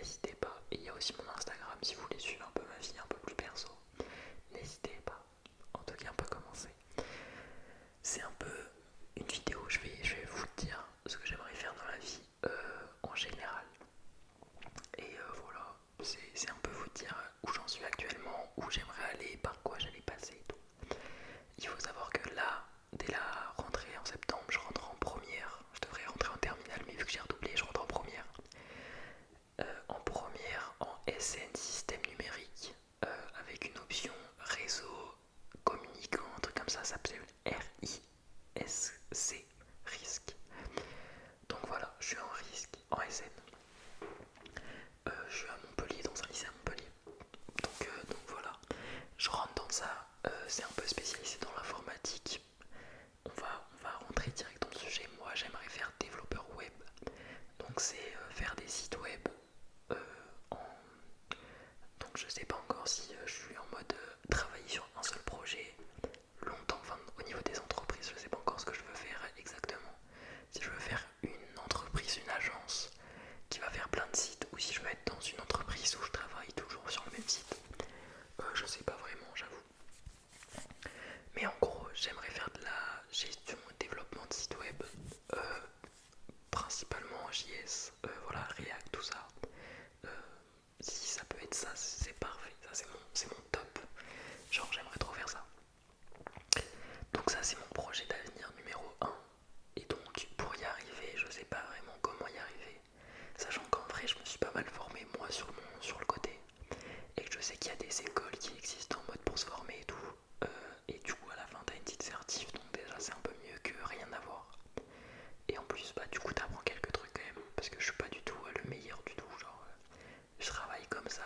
n'hésitez pas. Et il y a aussi mon Instagram si vous voulez suivre un peu ma vie un peu plus perso. N'hésitez pas. En tout cas, on peut commencer. C'est un peu une vidéo, je vais vous dire ce que j'aimerais faire dans la vie en général. Et voilà, c'est un peu vous dire où j'en suis actuellement, où j'aimerais aller, par quoi j'allais passer et tout. Il faut savoir que là, dès la rentrée en septembre, je rentre en première. Je devrais rentrer en terminale, mais vu que j'ai redoublé, je rentre en première. En SN système numérique avec une option réseau communicant, un truc comme ça s'appelle RISC, risque. Donc voilà, je suis en risque, en SN. Je suis à Montpellier, dans un lycée à Montpellier. Donc voilà, je rentre dans ça, c'est un peu spécialisé dans l'informatique. On va rentrer direct dans le sujet. Moi j'aimerais faire développeur web. Donc c'est faire des sites web euh, en donc je sais pas encore si je suis en mode travailler sur un seul projet longtemps, enfin au niveau des entreprises, je sais pas encore ce que je veux faire exactement. Si je veux faire une entreprise, une agence qui va faire plein de sites, ou si je veux être dans une entreprise où je travaille toujours sur le même site, je sais pas vraiment, j'avoue. Mais en gros, j'aimerais faire de la gestion et développement de sites web, euh, principalement en JS, voilà, React, tout ça. Euh, Si ça peut être ça, c'est parfait. Ça, c'est mon top. Genre, j'aimerais trop faire ça. Donc, ça, c'est mon projet d'avenir numéro un. Et donc, pour y arriver, je sais pas vraiment comment y arriver. Sachant qu'en vrai, je me suis pas mal formé moi sur le côté. Et que je sais qu'il y a des écoles qui existent en mode pour se former et tout. Et du coup, à la fin, t'as une petite certif. Donc, déjà, c'est un peu mieux que rien à voir. Et en plus, bah, du coup, t'apprends quelques trucs quand même. Parce que je suis pas du tout le meilleur du tout. Genre, je travaille comme ça.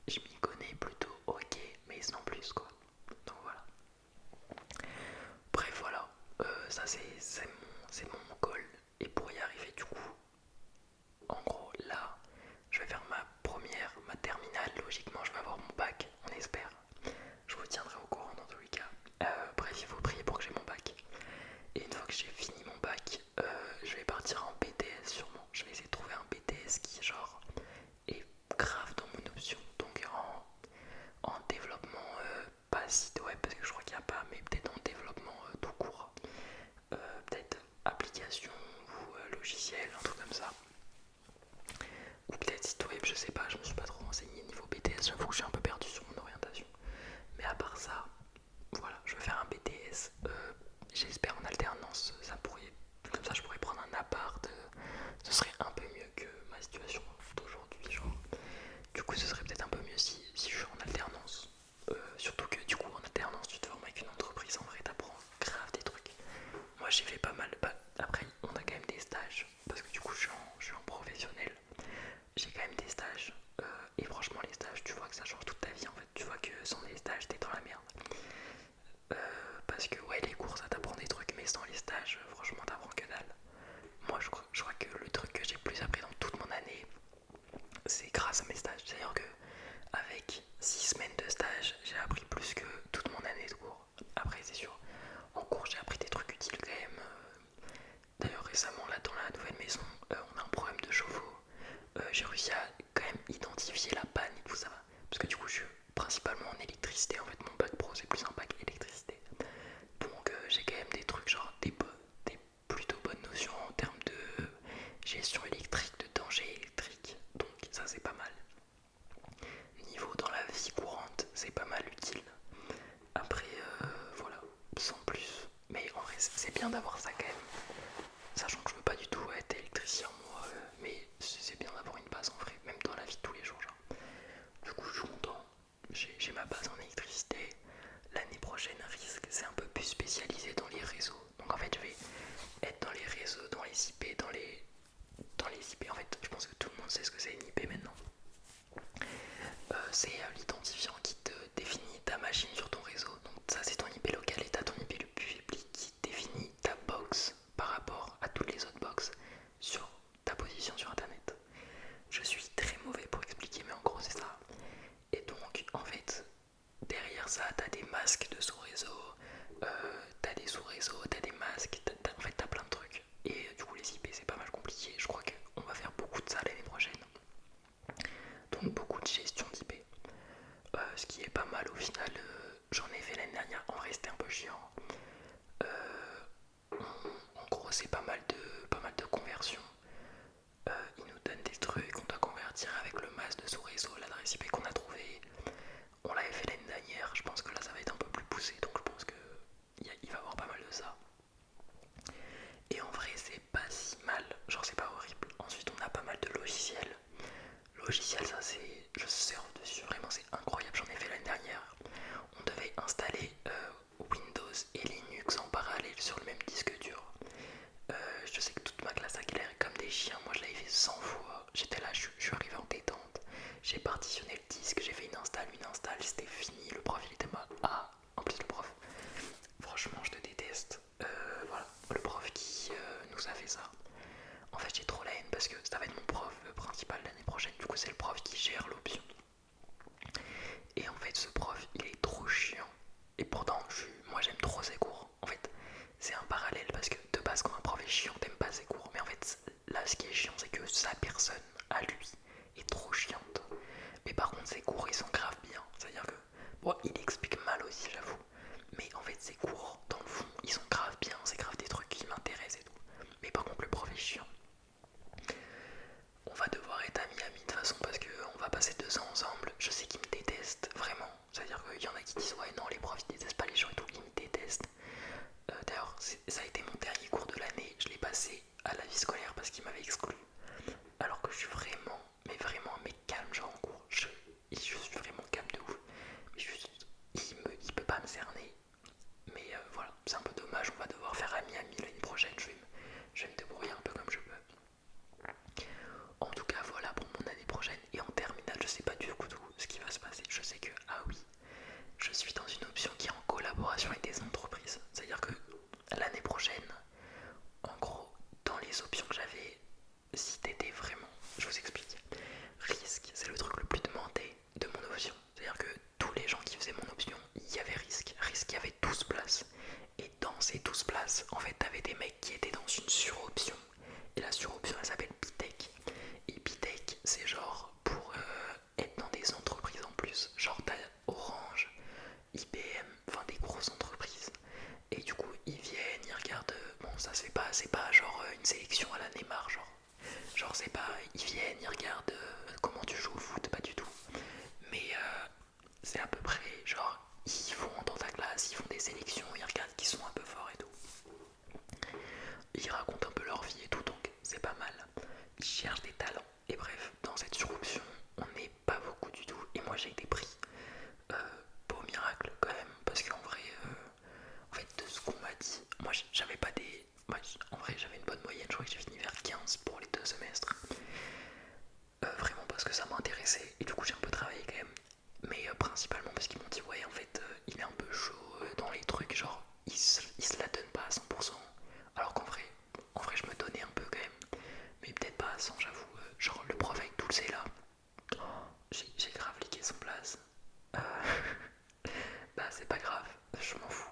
Je m'y connais plutôt ok, mais sans plus quoi. Donc voilà. Bref, voilà. Ça, c'est mon goal. Et pour y arriver, du coup, en gros, là, je vais faire ma terminale. Logiquement, je vais avoir mon bac, on espère. Je vous tiendrai au courant dans tous les cas. Bref, il faut prier pour que j'ai mon bac. Et une fois que j'ai fini mon bac, je vais partir en BTS sûrement. Je vais essayer de trouver un BTS qui, genre, est grave dans mon option. Donc en développement, pas site web parce que je crois qu'il n'y a pas, mais peut-être en développement tout court. Peut-être application ou logiciel, un truc comme ça. Ou peut-être site web, je sais pas, je me suis pas trop renseigné niveau BTS, j'avoue que je suis un peu perdu sur mon orientation. Mais à part ça, voilà, je vais faire un BTS, j'espère en alternance, ça pourrait, comme ça je pourrais prendre un appart, ce serait un peu mieux que ma situation d'aujourd'hui, genre. Du coup, ce serait peut-être un peu mieux si je suis en alternance. Surtout que du coup, en alternance, tu te formes avec une entreprise, en vrai, t'apprends grave des trucs. Moi, j'ai fait pas mal. Après, on a quand même des stages, parce que du coup, je suis en professionnel. J'ai quand même des stages. Et franchement, les stages, tu vois que ça change toute ta vie en fait. Tu vois que sans les stages, t'es dans la merde. Parce que, ouais, les cours, ça t'apprend des trucs, mais sans les stages, franchement, t'apprends que dalle. Moi, je crois que le truc que j'ai le plus appris dans toute mon année, c'est grâce à mes stages. C'est-à-dire que avec 6 semaines de stage, j'ai appris plus que toute mon année de cours. Après, c'est sûr, en cours, j'ai appris des trucs utiles quand même. D'ailleurs, récemment, là, dans la nouvelle maison, on a un problème de chauffe-eau. J'ai réussi à quand même identifier la panne et tout ça va. Parce que du coup, je suis principalement en électricité. En fait, mon bac pro, c'est plus un bac électricité. Donc, j'ai quand même des trucs, genre des plutôt bonnes notions en termes de c'est pas mal de conversions. Ils nous donnent des trucs qu'on doit convertir avec le masque de sous réseau, l'adresse IP qu'on a trouvé. On l'avait fait l'année dernière, je pense que là ça va être un peu plus poussé, donc je pense qu'il va y avoir pas mal de ça. Et en vrai c'est pas si mal, genre c'est pas horrible. Ensuite on a pas mal de logiciels. Logiciel ça c'est, je surfe dessus, vraiment c'est incroyable, j'en ai fait l'année dernière. On devait installer Windows et Linux en parallèle sur le même disque dur. Je sais que toute ma classe a galéré comme des chiens, moi je l'avais fait 100 fois, j'étais là, je suis arrivé en détente, j'ai partitionné le disque, j'ai fait une install, c'était fini, le prof il était mal. Ah, en plus le prof, franchement je te déteste. Voilà, le prof qui nous a fait ça. En fait j'ai trop la haine parce que ça va être mon prof principal l'année prochaine, du coup c'est le prof qui gère l'option. Et en fait ce prof il est trop chiant. Et pourtant moi j'aime trop ses cours. En fait c'est un parallèle parce que de base quand un prof est chiant t'aimes pas ses cours. Mais en fait là ce qui est chiant c'est que sa personne à lui est trop chiante. Mais par contre ses cours ils sont grave bien. C'est à dire que bon il explique mal aussi j'avoue. Mais en fait ses cours dans le fond ils sont grave bien. C'est grave des trucs qui m'intéressent et tout. Mais par contre le prof est chiant. On va devoir être amis de toute façon parce qu'on va passer 2 ans ensemble. Je sais qu'il me déteste vraiment. C'est-à-dire qu'il y en a qui disent ouais non les profs ils détestent pas les gens et tout, ils me détestent. D'ailleurs ça a été mon dernier cours de l'année, je l'ai passé à la vie scolaire parce qu'il m'avait exclu. Alors que je suis vraiment, mais vraiment un mec calme genre en cours. Je suis vraiment calme de ouf. Mais juste, il peut pas me cerner. Mais voilà, c'est un peu dommage, on va devoir faire ami-ami l'année prochaine. Je vais me débrouiller un peu comme je peux. En tout cas, voilà pour mon année prochaine. Et en terminale, je sais pas du tout ce qui va se passer. Je sais que, ah oui, je suis dans une option qui est en collaboration avec des entreprises. C'est-à-dire que l'année prochaine, en gros, dans les options que j'avais, si t'étais vraiment, je vous explique, risque, c'est le truc le plus demandé de mon option. C'est-à-dire que tous les gens qui faisaient mon option, il y avait risque. Risque, il y avait 12 places. Et dans ces 12 places, en fait, t'avais des mecs qui étaient dans une suroption. Et la suroption, elle s'appelle Pitech. Et Pitech, c'est genre pour être dans des entreprises en plus. Genre t'as Orange, IBM, enfin des grosses entreprises. Et du coup, ils viennent, ils regardent. Bon, ça se fait pas, c'est pas genre une sélection à la Neymar, genre c'est pas, ils viennent, ils regardent comment tu joues au foot, pas du tout. Mais c'est à peu près, genre, ils vont dans ta classe, ils font des sélections, ils regardent qui sont un peu forts et tout. Ils racontent un peu leur vie et tout, donc c'est pas mal. Ils cherchent des talents. Et bref, dans cette suroption, on n'est pas beaucoup du tout. Et moi j'ai été pris. Beau miracle quand même, parce qu'en vrai, en fait, de ce qu'on m'a dit, moi j'avais pas des. En vrai, j'avais une bonne moyenne, je crois que j'ai fini vers 15 pour les 2 semestres. Vraiment parce que ça m'intéressait, et du coup j'ai un peu travaillé quand même. Mais principalement parce qu'ils m'ont dit, ouais, en fait, il est un peu chaud dans les trucs, genre, il se la donne pas à 100%. Alors qu'en vrai, je me donnais un peu quand même. Mais peut-être pas à 100, j'avoue. Genre, le prof avec tout le C là, j'ai grave liqué son place. Euh, Bah c'est pas grave, je m'en fous.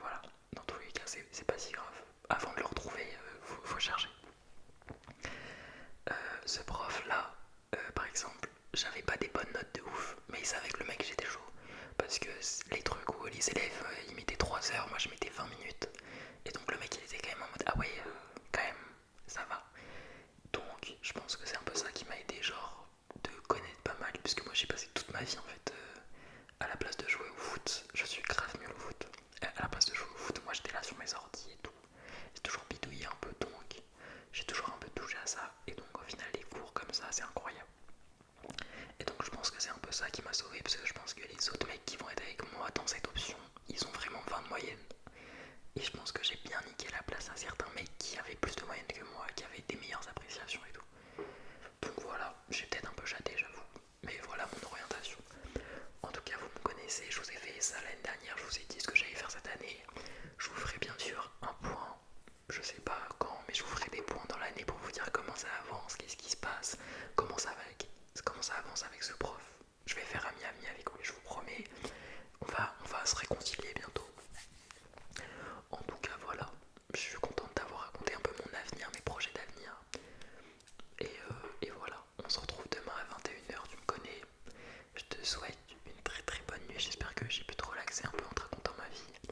Voilà, dans tous les cas c'est pas si grave. Avant de le retrouver, faut chercher. Ce prof là, par exemple, j'avais pas des bonnes notes de ouf, mais il savait que le mec j'étais chaud. Parce que les trucs où les élèves ils mettaient 3 heures, moi je mettais 20 minutes. Et donc le mec il était quand même en mode ah ouais, quand même, ça va. Donc je pense que c'est un peu ça qui m'a aidé, genre de connaître pas mal, puisque moi j'ai passé toute ma vie en fait à la place de jouer au foot, je suis grave nul au foot. À la place de jouer au foot, moi j'étais là sur mes ordi et tout. J'ai toujours bidouillé un peu, donc j'ai toujours un peu touché à ça. Et donc au final, les cours comme ça, c'est incroyable. Et donc je pense que c'est un peu ça qui m'a sauvé, parce que je pense que les autres mecs qui vont être avec moi dans cette option, ils ont vraiment 20 de moyenne. Et je pense que j'ai bien niqué la place à certains mecs qui avaient plus de moyenne que moi, qui avaient des meilleures appréciations et tout. Donc voilà, j'ai peut-être un peu chaté, j'avoue. Mais voilà mon orientation. En tout cas, vous me connaissez, je vous ai fait ça l'année dernière, je vous ai dit ce que j'allais faire cette année. Je vous ferai bien sûr un point, je sais pas quand, mais je vous ferai des points dans l'année pour vous dire comment ça avance, qu'est-ce qui se passe, comment ça avance avec ce prof. Je vais faire ami-ami avec lui, je vous promets. On va se réconcilier bientôt. En tout cas, voilà, je suis contente d'avoir raconté un peu mon avenir, mes projets d'avenir. Et voilà, on se retrouve demain à 21h, tu me connais. Je te souhaite une très très bonne nuit, j'espère que j'ai pu te relaxer un peu en te racontant ma vie.